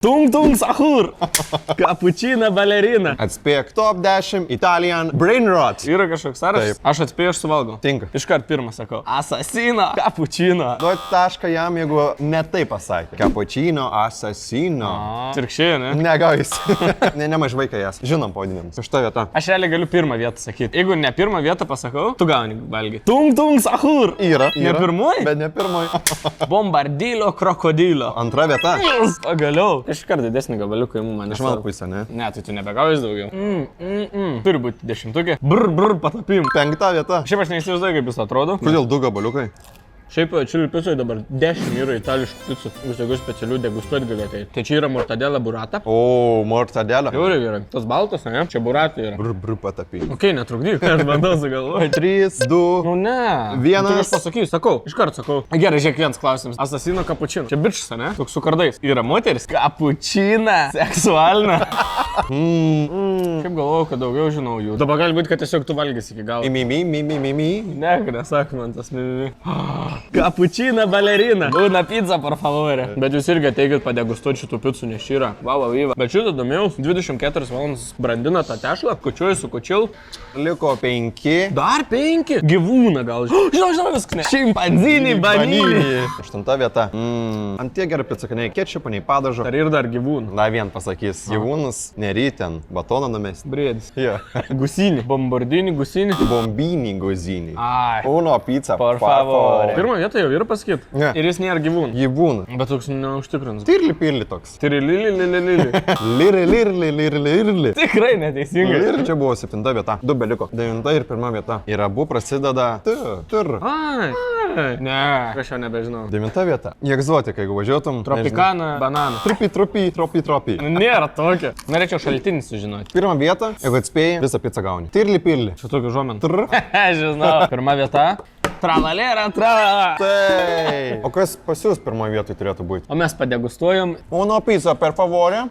Tung tung sahur. Cappuccino balerina. Atspėk top 10 Italian brain rot. Yra kažkoks sąrašas. Aš atspėju, aš suvalgau. Tinka. Iškart pirmą sakau. Asasino. Cappuccino. Duot tašką jam, jeigu ne taip pasakė. Cappuccino assassino. Cirkščiai, ne? Negais. Nemaž vaikai jas. Žinom pavadinimus. Šitą vietą. Aš realiai galiu pirmą vietą sakyti. Jeigu ne pirmą vietą pasakau, tu gauni valgyti. Tung tung sahur. Yra. Ne pirmoji? Bet ne pirmoji. Bombardilo krokodilo. Antra vieta. Pagaliau. Iškart didesnį gabaliuką įmu man. Iš mano pusę, ne? Ne, tai tu nebegausi daugiau. Turi būti dešimtukė. Brr, patapim. 5 vieta. Šiaip aš neįsivaizduoju, kaip jis atrodo. Kodėl 2 gabaliukai? Šiaip čilių picoje dabar 10 yra itališkų picų. Visokių specialių degustuoti galėtai. Tai čia yra mortadela burrata. O, mortadela. Jau yra. Tas baltas, ne? Čia burata yra. Brr, patapim. Okei, netrukdyk. Aš bandau sugalvoti. 3, 2. Nu ne. Vienas. Tu aš pasakysiu, sakau. Iškart sakau. Gerai, žiūrėk vienas klausimas. Asasino kapučino. Čia bičas, ne? Toks su kardais. Yra moteris. Kapučina. Seksualinė. Kaip galvojau, kad daugiau žinau jų. Dabar gali būti, kad tiesiog tu valgysi iki galo. Mimi. Ne, nesak man tas mimi. Cappuccino balerina. Būna pizza, por favore. Bet jūs irgi ateikit padegustuoti šitų picų, nes čia yra. Vau, vyva. Bet šitą domėjau, 24 valandas brandina tą tešlą, kučiuoju su kučiul. Liko 5. Dar 5. Gyvūną gal. Žinau, viskas ne. Šimpanzinį banynį. 8 vieta. Ant tiek gerai pizzakaniai, ketčiupą, nei padažo. Dar ir dar gyvūną. Dar vien pasakys. Gyvūnus neriten, batoną numesti. Briedis. Jo. Gusinį. Bombardinį, gusinį. Bombinį guzinį. Ai. Uno pizza. Por favore. Pirmą vietą jau yra pasakyt. Ne. Ir jis nėra gyvūnų. Gyvūnų. Bet toks neužtikrintas. Tirli toks. Tirilililililili. Lirli. Tikrai neteisingai. Ir čia buvo 7 vieta. 2 beliko. 9 ir 1 vieta. Ir abu prasideda tur. Ai. Ne, aš jau nebežinau. 9 vieta. Į egzotiką, jeigu važiuotum. Tropikana, banana. Trupi. Nėra tokio. Norėčiau šaltinį sužinoti. Pirmą vietą, jeigu atspėjai, visą pizzą gauni. Tirli. Čia tokių žuomenų. Žinau. Pirma vieta. Tralalera, tralala. Tai. O kas pas jūs pirmoje vietoje turėtų būti? O mes padegustuojam. Uno pizza, per favore.